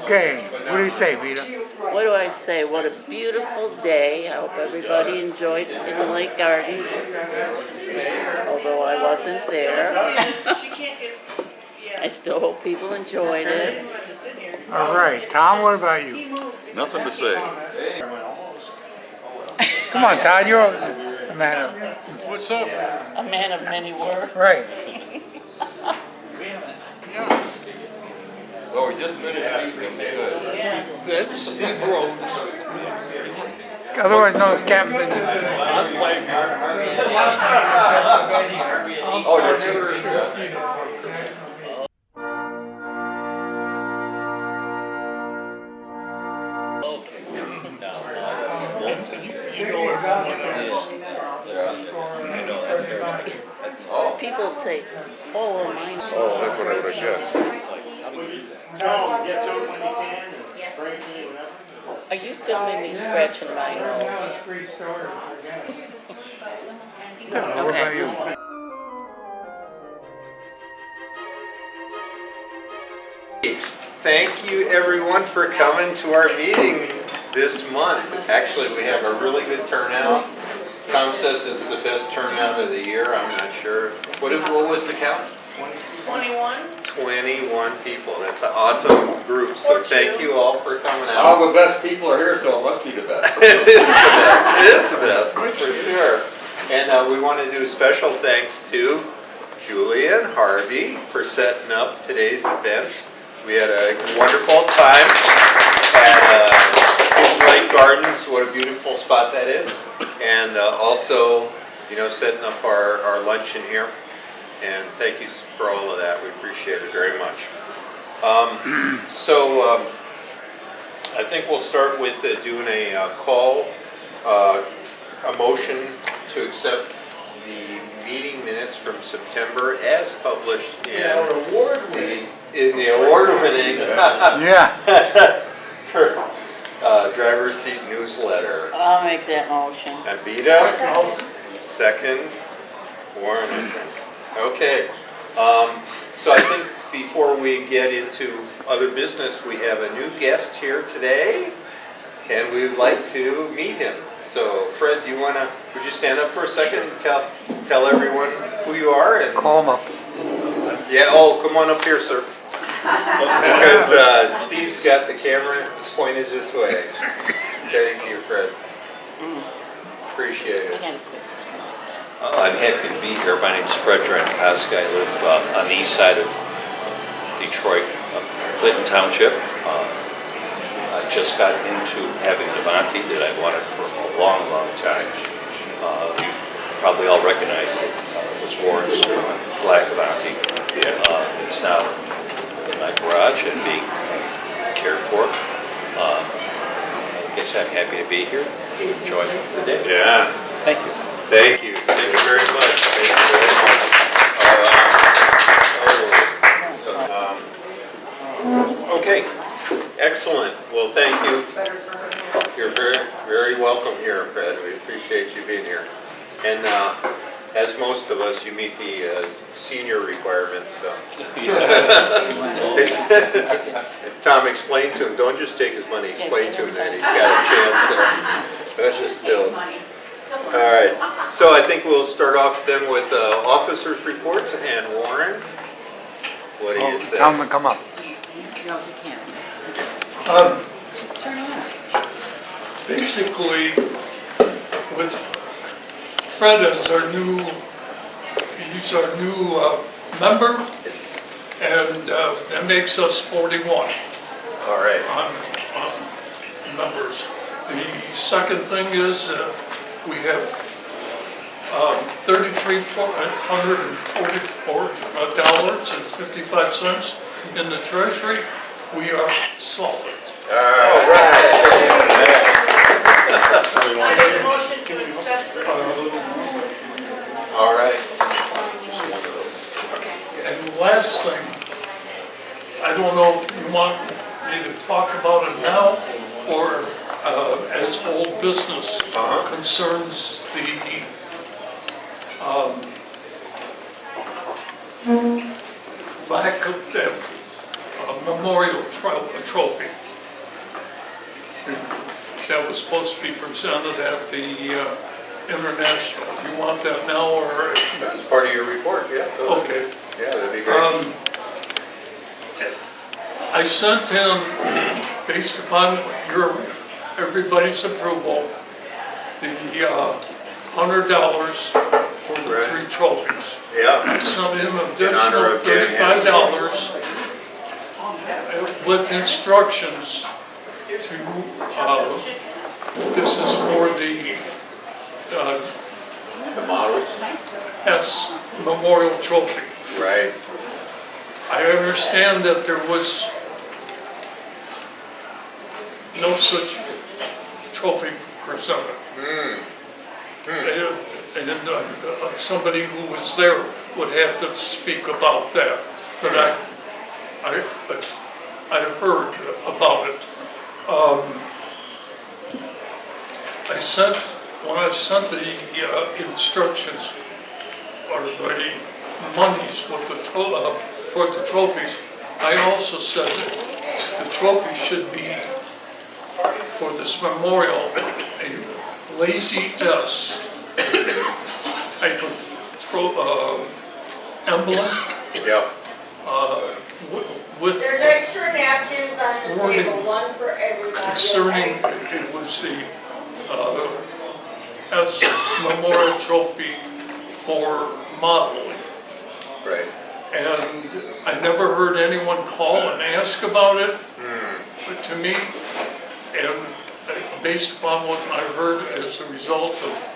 Okay, what do you say, Vita? What do I say? What a beautiful day. I hope everybody enjoyed in Lake Gardens, although I wasn't there. I still hope people enjoyed it. All right, Tom, what about you? Nothing to say. Come on, Todd, you're a man of... What's up? A man of many words. Right. Oh, we just finished eating. That's Steve Rhodes. Otherwise known as Captain. Oh, you're never. People say, oh, well, mine's... Oh, that's what I would have guessed. Are you filming me scratching my nose? What about you? Thank you everyone for coming to our meeting this month. Actually, we have a really good turnout. Tom says it's the best turnout of the year. I'm not sure. What was the count? 21. 21 people. That's an awesome group. So thank you all for coming out. All the best people are here, so it must be the best. It is the best. It is the best, for sure. And we want to do a special thanks to Julia and Harvey for setting up today's event. We had a wonderful time at Lake Gardens. What a beautiful spot that is. And also, you know, setting up our luncheon here. And thank you for all of that. We appreciate it very much. I think we'll start with doing a call, a motion to accept the meeting minutes from September as published in the award-winning Yeah. driver's seat newsletter. I'll make that motion. Avita, second, Warren, I think. Okay, so I think before we get into other business, we have a new guest here today, and we would like to meet him. So, Fred, would you stand up for a second and tell everyone who you are? And Call him up. yeah, oh, come on up here, sir. Because Steve's got the camera pointed this way. Thank you, Fred. Appreciate it. I'm happy to be here. My name is Fred Drankoski. I live on the east side of Detroit, Clinton Township. I just got into having an Avanti that I wanted for a long, long time. You probably all recognize it. It was Warren's black Avanti. It's now in my garage and being cared for. I guess I'm happy to be here. Enjoy the day. Yeah. Thank you. Thank you. Thank you very much. Thank you very much. Okay. Excellent. Well, thank you. You're very, very welcome here, Fred. We appreciate you being here. And as most of us, you meet the senior requirements. So. Tom, explain to him. Don't just take his money. Explain to him that he's got a chance there. That's just still. All right, so I think we'll start off then with officers' reports, and Warren, what do you say? Tell him to come up. No, you can't. Just turn around. Basically, with Fred as he's our new member, and that makes us 41 All right. on members. The second thing is we have $3,444.55 in the treasury. We are solid. All right. Motion to accept the... All right. And last thing, I don't know if you want me to talk about it now or as old business concerns the lack of that memorial trophy that was supposed to be presented at the International. You want that now or? That's part of your report, yeah. Okay. Yeah, that'd be great. I sent in, based upon everybody's approval, the $100 for the Right. 3 trophies. Yeah, I sent in honor additional of Dan $35 with instructions to, this is for the the models, S Memorial Trophy. right. I understand that there was no such trophy presented. And somebody who was there would have to speak about that. But I heard about it. When I sent the instructions or the monies with for the trophies, I also said that the trophy should be for this memorial a lazy S type of emblem Yep, with There's extra napkins on the Warning. table, one for everybody. concerning, okay? it was the S Memorial Trophy for modeling. right. And I never heard anyone call and ask about it to me. And based upon what I heard as a result of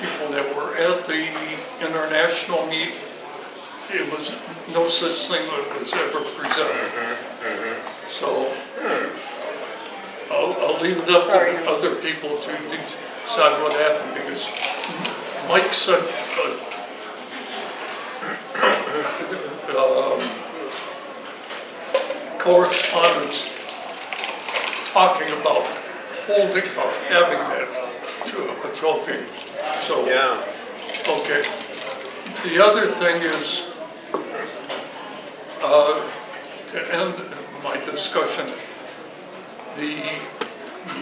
people that were at the international meet, it was no such thing that was ever presented. So I'll leave it up to other people to decide what happened because Mike said correspondence talking about having that a trophy. So, Yeah, okay. The other thing is, to end my discussion, the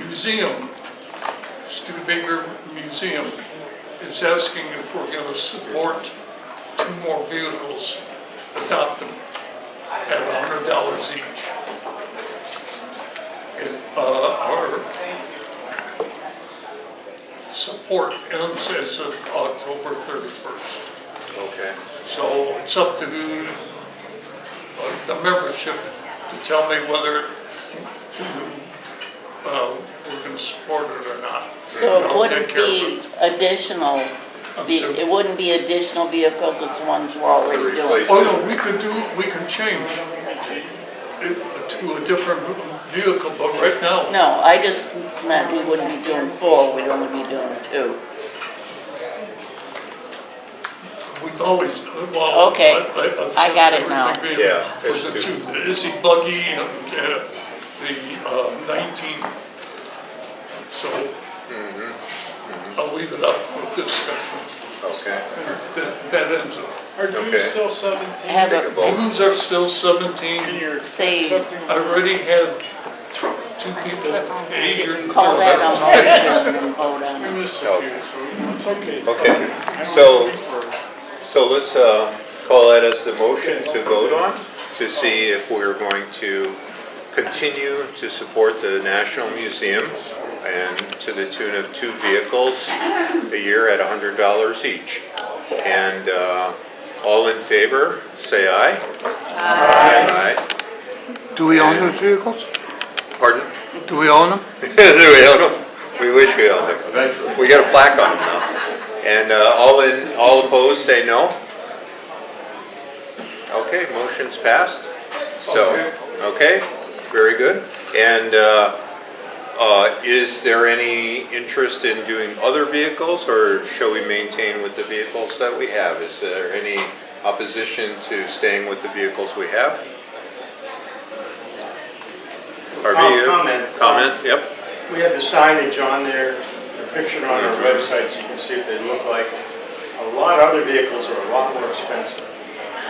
museum, Studebaker Museum, is asking if we're going to support 2 more vehicles, adopt them at $100 each. Our support ends as of October 31st. okay. So it's up to the membership to tell me whether we're going to support it or not. So And it I'll wouldn't take care of be additional, sorry? it wouldn't be additional vehicles, it's ones we're already doing. Oh, no, we can change it to a different vehicle, but right now, No, I just meant we wouldn't be doing 4, we'd only be doing 2. we've always, well. Okay, I've I said got it now. everything being Yeah, For there's the 2. the Izzy buggy and the 19. So I'll leave it up for discussion. Okay. That ends it. Are dues Okay. still 17? Have Take a a, vote. Dues are still 17. And you're Say- accepting I already had 2 people, Adrian. call that a motion and vote on it. this No. to you, so it's okay. Okay, I don't so- prefer- so let's call that as the motion to vote on, to see if we're going to continue to support the National Museum and to the tune of 2 vehicles a year at $100 each. And all in favor, say aye. Aye. Do we own those vehicles? Pardon? Do we own them? Do we own them? We wish we owned them. Eventually. We got a plaque on them now. And all opposed, say no. Okay, motion's passed. So, okay, very good. And is there any interest in doing other vehicles, or shall we maintain with the vehicles that we have? Is there any opposition to staying with the vehicles we have? Harvey, Comment. Comment, yep. We have the signage on there, the picture on our website, so you can see what they look like. A lot of other vehicles are a lot more expensive.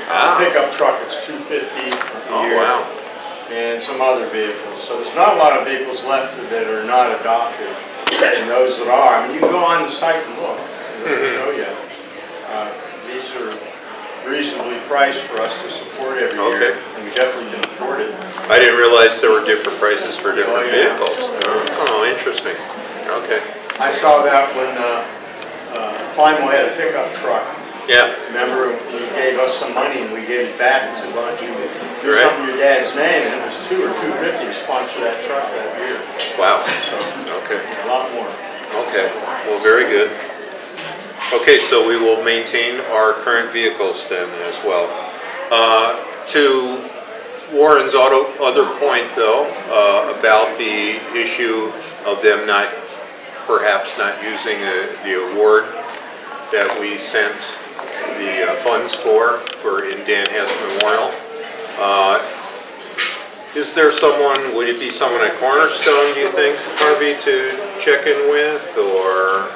Ah, Pickup truck, it's $250 a oh, year. wow. and some other vehicles. So there's not a lot of vehicles left that are not adopted, and those that are, I mean, you can go on the site and look, and it'll show you. These are reasonably priced for us to support every Okay. year, and we definitely can afford it. I didn't realize there were different prices for different Oh, yeah. vehicles. Oh, interesting. Okay. I saw that when Climo had a pickup truck. Yeah, Remember, he gave us some money and we gave it back and said, why don't you do Right. something in your dad's name? And it was $2 or $250 to sponsor that truck that year. wow. So, Okay, a lot more. okay. Well, very good. Okay, so we will maintain our current vehicles then as well. To Warren's other point though, about the issue of them perhaps not using the award that we sent the funds for in Dan Hess Memorial. Is there someone, would it be someone at Cornerstone, do you think, Harvey, to check in with, or?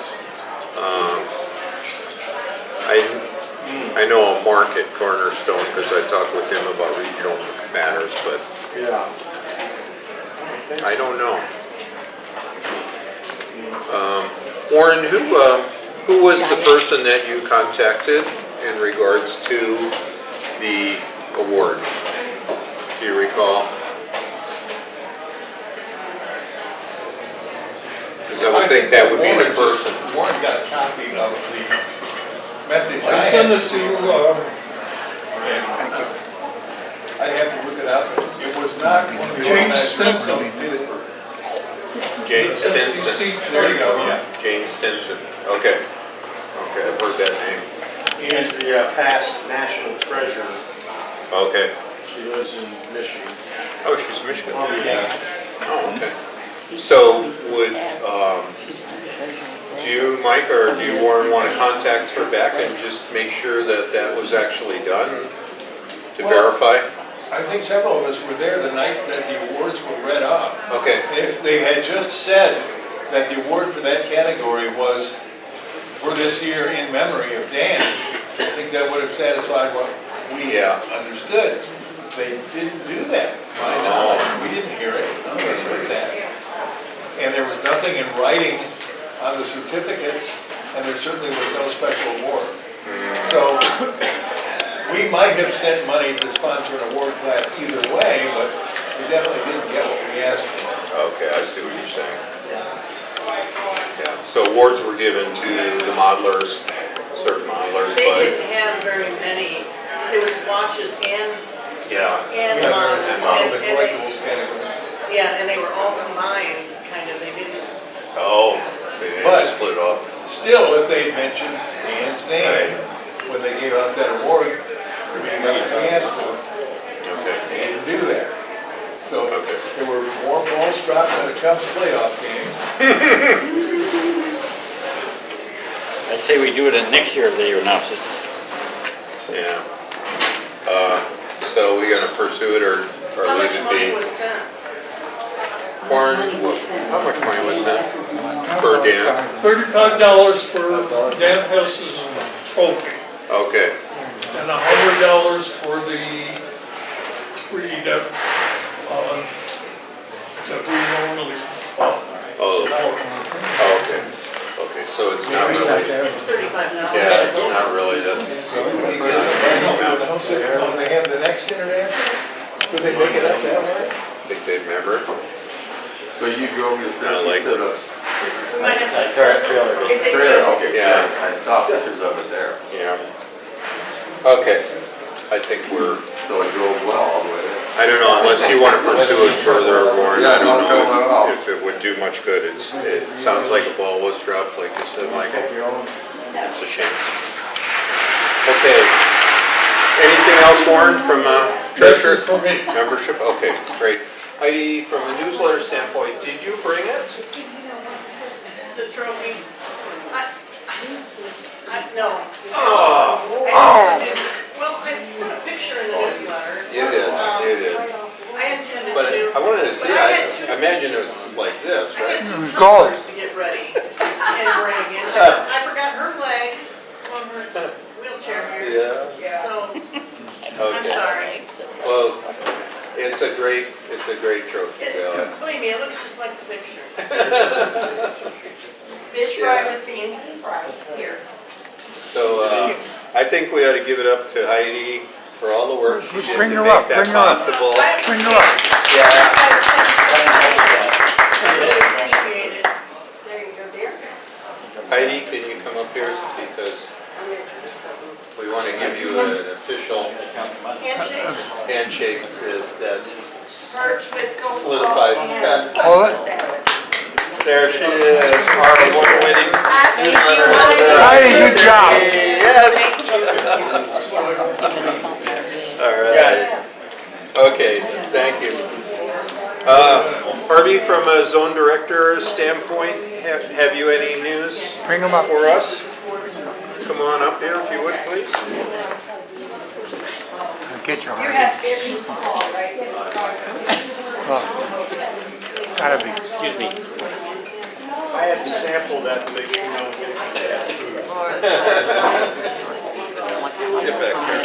I know a Mark at Cornerstone because I talked with him about regional matters, but Yeah. I don't know. Warren, who was the person that you contacted in regards to the award? Do you recall? Because I would think that would be the person. Warren's got a copy of the message I sent it to you, I'd have to look it up. It was not one of the James organizers Stinson. of Pittsburgh. Jane Stinson. SEC There you go, yeah. Jane Stinson. Okay. Okay, I've heard that name. He's the past national treasurer. Okay. She lives in Michigan. Oh, she's Michigan. Yeah. Oh, okay. So would, do you, Mike, or do you, Warren, want to contact her back and just make sure that that was actually done to Well- verify? I think several of us were there the night that the awards were read off. Okay. And if they had just said that the award for that category was for this year in memory of Dan, I think that would have satisfied what we Yeah. understood. They didn't do that, to my knowledge. We didn't hear it, none of us heard that. And there was nothing in writing on the certificates, and there certainly was no special award. So we might have sent money to sponsor an award class either way, but we definitely didn't get what we asked for. Okay, I see what you're saying. Yeah. So awards were given to the modelers, certain modelers, They but, didn't have very many, there was watches and yeah. models, And the and they, collectibles category. yeah, and they were all combined, kind of, they didn't, Oh, they But- split off. Still, if they mentioned Dan's name when they gave out that award, we asked for, Okay. they didn't do that. So Okay. there were more balls dropped than a Cubs playoff game. I say we do it in next year if they announce it. Yeah. So we gonna pursue it or how leave much it money be? was sent? Warren, how much money was that for Dan? $35 for Dan Hess's trophy, Okay, and $100 for the three that we normally fund. oh, okay, okay, so it's not really, It's $35. yeah, it's not really, that's, When they have the next internet, would they make it up that way? I think they remember it. So you drove your Not likely. We might have to Trailer, send trailer, them. Is it trailer, good? okay, Yeah. I saw pictures of it there. Yeah. Okay, I think we're, So it drove well all the way there. I don't know, unless you want to pursue it further, Warren, I Yeah, don't no trouble at all. know if it would do much good. It sounds like a ball was dropped, like you said, Michael. It's a shame. Okay. Anything else, Warren, from That's treasurer? it for me. Membership? Okay, great. Heidi, from a newsletter standpoint, did you bring it? The trophy. No. Oh. Well, I put a picture in the newsletter. You did, you did. I intended But to. I wanted to see, But I had two- imagine it was like this, I right? had two Golf. tumblers to get ready and bring in. I forgot her legs on her wheelchair here. Yeah. So, I'm Okay. sorry. Well, it's a great It's a great trophy, Bill. Believe me, it looks just like the picture. Fish fry with beans and fries here. So I think we ought to give it up to Heidi for all the work she did Bring to her make up, that bring her up. possible. Bring her up. Yeah. Really appreciate it. There you go, dear. Heidi, can you come up here because we want to give you an official Handshake, handshake that Perch with coleslaw solidifies and that. Hold it. There she is, our award-winning. Heidi, good job. Yes. All right. Okay, thank you. Harvey, from a zone director standpoint, have you any news Bring 'em up. for us? Come on up here if you would, please. Get your You Harvey. have fish and slaw, right? Gotta be. Excuse me. I had to sample that to make sure no one gets bad food. Get back here.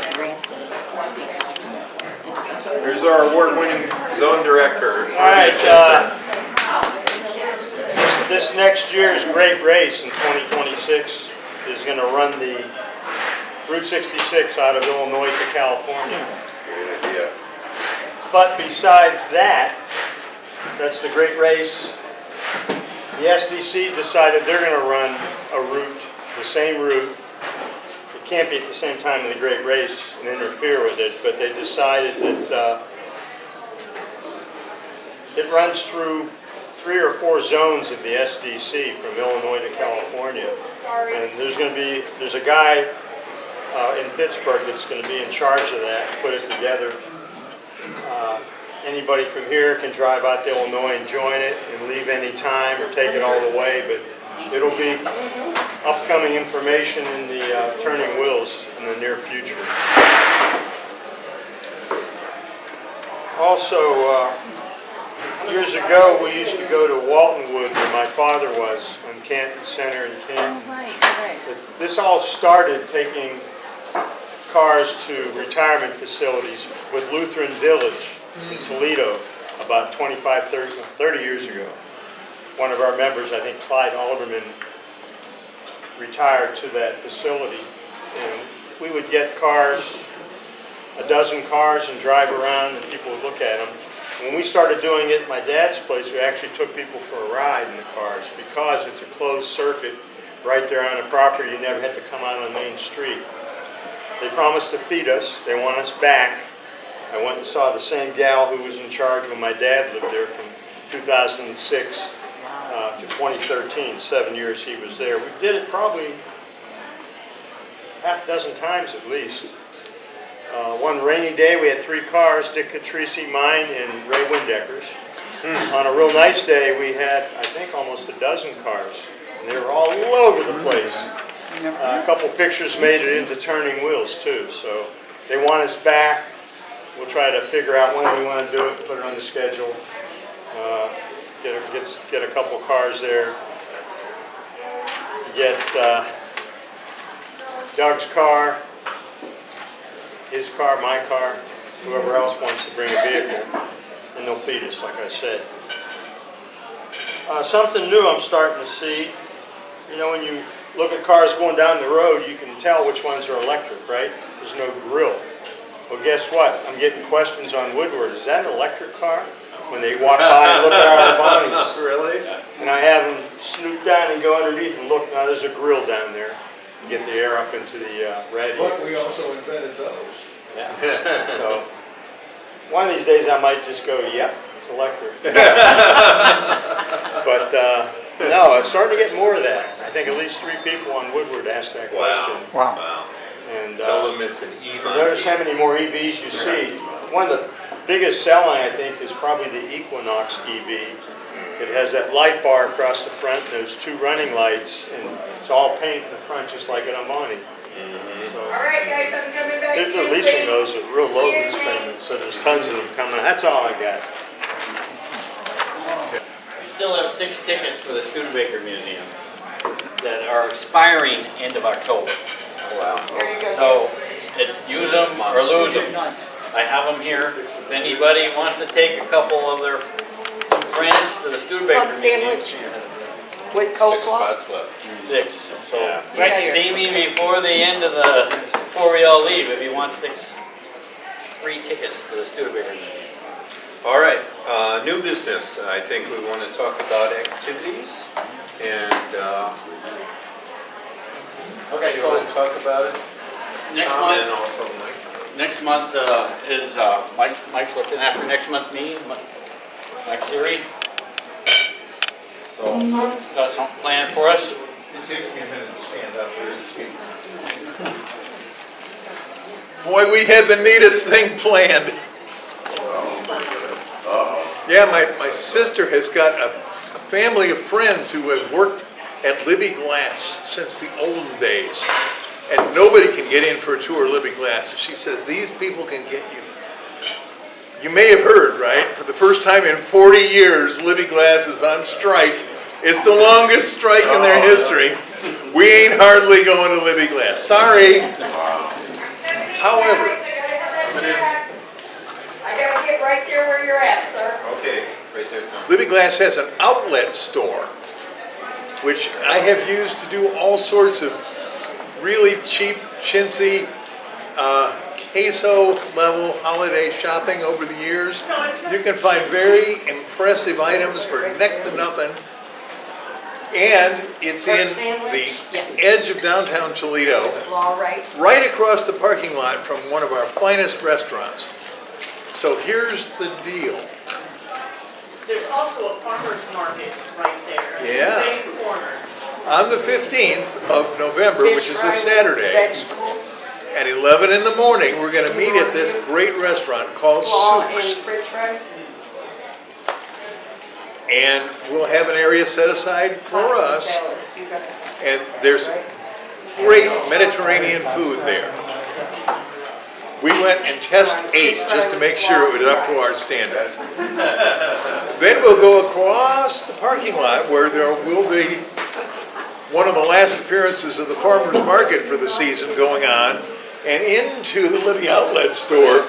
Here's our award-winning zone director. All right, this next year's great race in 2026 is going to run the Route 66 out of Illinois to California. Great idea. But besides that, that's the great race. The SDC decided they're going to run a route, the same route. It can't be at the same time of the great race and interfere with it, but they decided that it runs through 3 or 4 zones of the SDC from Illinois to California. And there's a guy in Pittsburgh that's going to be in charge of that, put it together. Anybody from here can drive out to Illinois and join it and leave any time or take it all the way, but it'll be upcoming information in the Turning Wheels in the near future. Also, years ago we used to go to Waltonwood where my father was on Canton Center in Canton. But this all started taking cars to retirement facilities with Lutheran Village in Toledo about 30 years ago. One of our members, I think Clyde Alderman, retired to that facility. And we would get cars, a dozen cars, and drive around and people would look at them. When we started doing it at my dad's place, we actually took people for a ride in the cars because it's a closed circuit right there on the property. You never had to come out on Main Street. They promised to feed us. They want us back. I went and saw the same gal who was in charge when my dad lived there from 2006 to 2013, 7 years he was there. We did it probably half a dozen times at least. One rainy day we had 3 cars, Dick Catrici, mine, and Ray Windecker's. On a real nice day we had, I think, almost a dozen cars. And they were all over the place. A couple pictures made it into Turning Wheels too, so they want us back. We'll try to figure out when we want to do it, put it on the schedule, get a couple cars there, get Doug's car, his car, my car, whoever else wants to bring a vehicle, and they'll feed us, like I said. Something new I'm starting to see, you know, when you look at cars going down the road, you can tell which ones are electric, right? There's no grill. Well, guess what? I'm getting questions on Woodward. Is that an electric car? When they walk by and look at our bodies. Really? And I have them snoop down and go underneath and look. Now there's a grill down there to get the air up into the radiator. But we also invented those. Yeah. So one of these days I might just go, yep, it's electric. But no, it's starting to get more of that. I think at least 3 people on Woodward asked that question. Wow. Wow. And Tell them it's an EV. notice how many more EVs you see. One of the biggest selling, I think, is probably the Equinox EV. It has that light bar across the front, those 2 running lights, and it's all paint in the front just like an Amani. So All right, guys, I'm coming back. they're leasing those at real low lease payments, so there's tons of them coming. That's all I got. We still have 6 tickets for the Studebaker Museum that are expiring end of October. Wow. There you go. So it's use them or lose them. I have them here. If anybody wants to take a couple of their friends to the Studebaker Club Museum. sandwich with 6 coleslaw. spots left. 6. So Yeah. see me before the end of before we all leave if you want 6 free tickets to the Studebaker Museum. All right, new business. I think we want to talk about activities. And Okay, you want to talk about it? Next Tom, month. and also Mike. Next month is Mike's looking after next month's meeting, Mike's Erie. So he's got something planned for us. It takes me a minute to stand up here and speak. Boy, we had the neatest thing planned. Yeah, my sister has got a family of friends who have worked at Libby Glass since the olden days. And nobody can get in for a tour of Libby Glass. And she says, these people can get you. You may have heard, right? For the first time in 40 years, Libby Glass is on strike. It's the longest strike in their history. We ain't hardly going to Libby Glass. Sorry. However, I gotta get right there where you're at, sir. okay, right there, Tom. Libby Glass has an outlet store, which I have used to do all sorts of really cheap, chintzy, queso level holiday shopping over the years. You can find very impressive items for next to nothing. And it's in the edge of downtown Toledo, All right. right across the parking lot from one of our finest restaurants. So here's the deal. There's also a farmer's market right there. in the Yeah. Same corner. On the 15th of November, which is a Saturday, Vegetables, at 11 in the morning, we're going to meet at this great restaurant called slaw and Souk's. french fries. And we'll have an area set aside for Pasta us. salad. You got it. And there's great Mediterranean food there. We went and tested 8 just to make sure it was up to our standards. Then we'll go across the parking lot where there will be one of the last appearances of the farmer's market for the season going on, and into the Libby Outlet store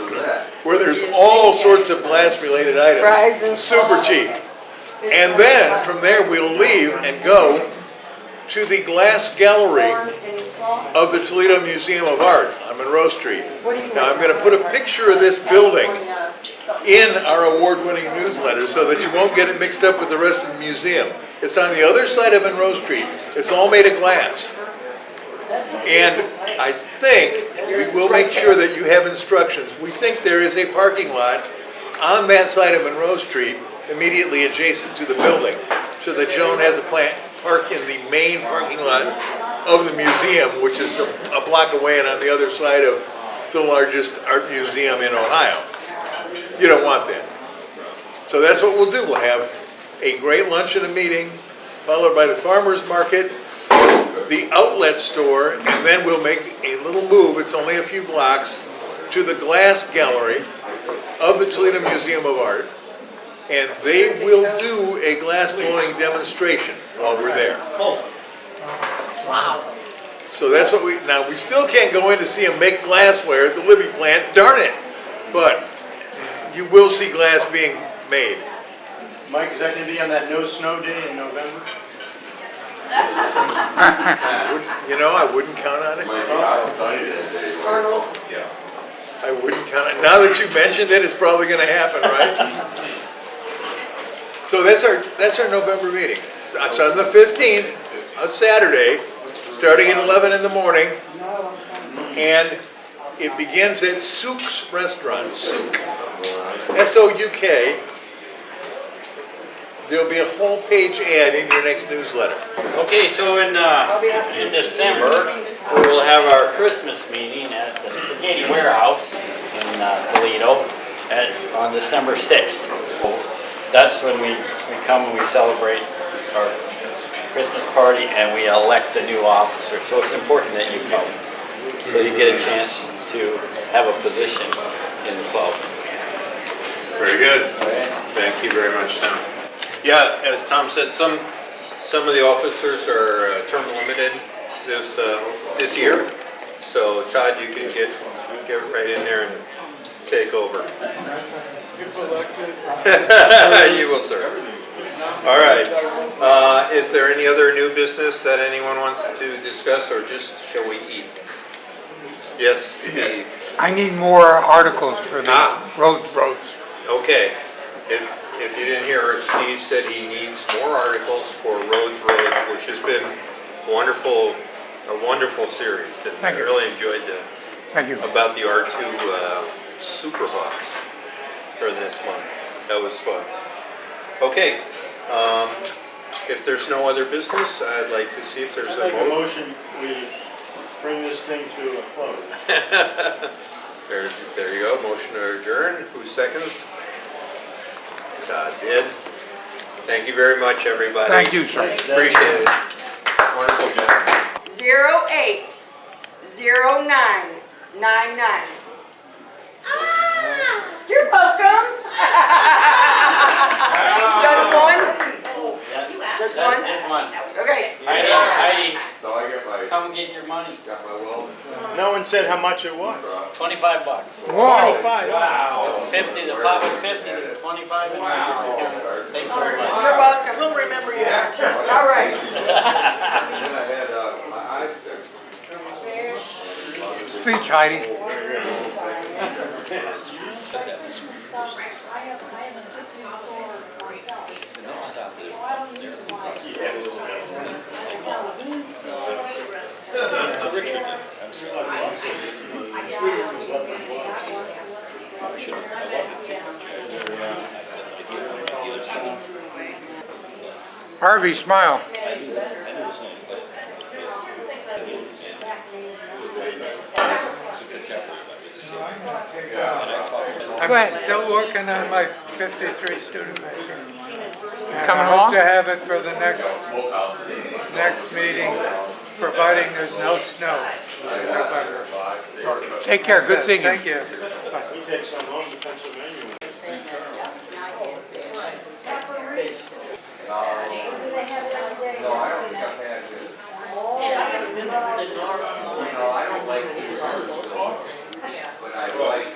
where there's all sorts of glass-related items. Fries and super slaw. cheap. And then from there we'll leave and go to the glass gallery Corn and slaw. of the Toledo Museum of Art on Monroe Street. What do you Now, I'm want? going to put a picture of this building California. in our award-winning newsletter so that you won't get it mixed up with the rest of the museum. It's on the other side of Monroe Street. It's all made of glass. And I think we will make sure that you have instructions. We think there is a parking lot on that side of Monroe Street immediately adjacent to the building, so that Joan has a park in the main parking lot of the museum, which is a block away and on the other side of the largest art museum in Ohio. You don't want that. So that's what we'll do. We'll have a great lunch and a meeting, followed by the farmer's market, the outlet store, and then we'll make a little move, it's only a few blocks, to the glass gallery of the Toledo Museum of Art. And they will do a glass blowing demonstration while we're there. Wow. So that's what now we still can't go in to see them make glassware at the Libby plant, darn it. But you will see glass being made. Mike, is that going to be on that no snow day in November? You know, I wouldn't count on it. Might be hot and sunny that day. Arnold. I wouldn't count on it. Now that you mentioned it, it's probably gonna happen, right? So that's our November meeting. So it's on the 15th, a Saturday, starting at 11 in the morning. And it begins at Souk's Restaurant, Souk, S-O-U-K. There'll be a whole page ad in your next newsletter. Okay, so in December, we'll have our Christmas meeting at the Spaghetti Warehouse in Toledo on December 6th. That's when we come and we celebrate our Christmas party and we elect a new officer. So it's important that you come, so you get a chance to have a position in the club. Very good. Okay? Thank you very much, Tom. Yeah, as Tom said, some of the officers are term limited this year. So Todd, you can get right in there and take over. You will, sir. All right. Is there any other new business that anyone wants to discuss, or just shall we eat? Yes, Steve. I need more articles for the Ah. roads. Okay. If you didn't hear, Steve said he needs more articles for roads, which has been a wonderful series. And Thank I you. really enjoyed Thank you. about the R2 Superbox for this month. That was fun. Okay. If there's no other business, I'd like to see if there's a Make a vote. motion, we bring this thing to a close. There you go. Motion to adjourn. Who seconds? Todd did. Thank you very much, everybody. Thank you, sir. Appreciate it. Wonderful job. 080999. You're welcome. Just one? Just one? This one. Okay. Heidi, So I got my, come get your money. got my well. No one said how much it was. $25. Wow. Wow. 50, the pot was 50, there's 25 in there. Thanks very much. You're welcome. We'll remember you. All right. Then I had, my eyes fixed. Speech, Heidi. Harvey, smile. I'm still working on my 53 Studebaker. And Coming I along? hope to have it for the next meeting, providing there's no snow in November. Take care. Good seeing you. Thank you. Bye. We take some home to Pennsylvania. No, I don't think I've had it. No, I don't like these but I like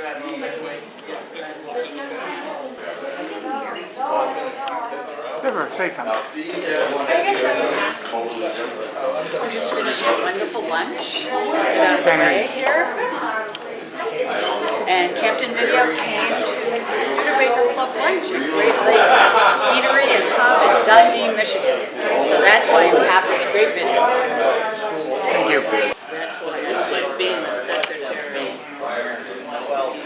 Never say something. We just finished a wonderful lunch. Get out of the way here. And Captain Video came to the Studebaker Club lunch at Great Lakes Eatery and Pub in Dundee, Michigan. So that's why you have this great video. Thank you. That's why I like being the secretary. Well,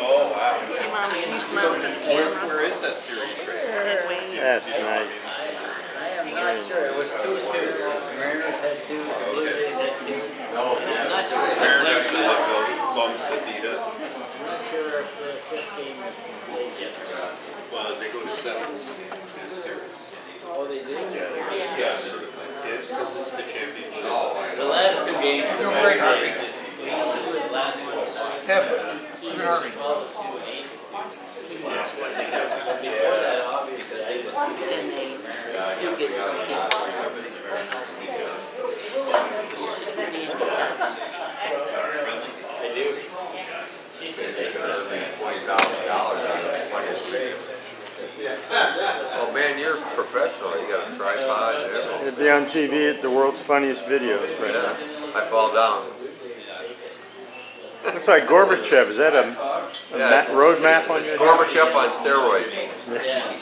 Oh, wow. Hey, Mom, can you smile for the camera? Where is that series? And wave. That's nice. I am not sure, it was 2-2. Mariners had 2, Blue Jays had 2. I'm not sure if Mariners actually have the bumps that beat us. I'm not sure if the 15 plays yet. Well, they go to sevens this series. Oh, they did? Yes, because it's the championship. The last 2 games. You're great, Harvey. The last one. Deb, good Harvey. Before that, obviously, they do get some I do. $20,000 on the funniest video. Oh man, you're a professional. You got a tripod and everything. It'd be on TV at the world's funniest videos right now. Yeah, I fall down. Looks like Gorbachev. Is that a Yeah, road map on it's your? Gorbachev on steroids. Yeah.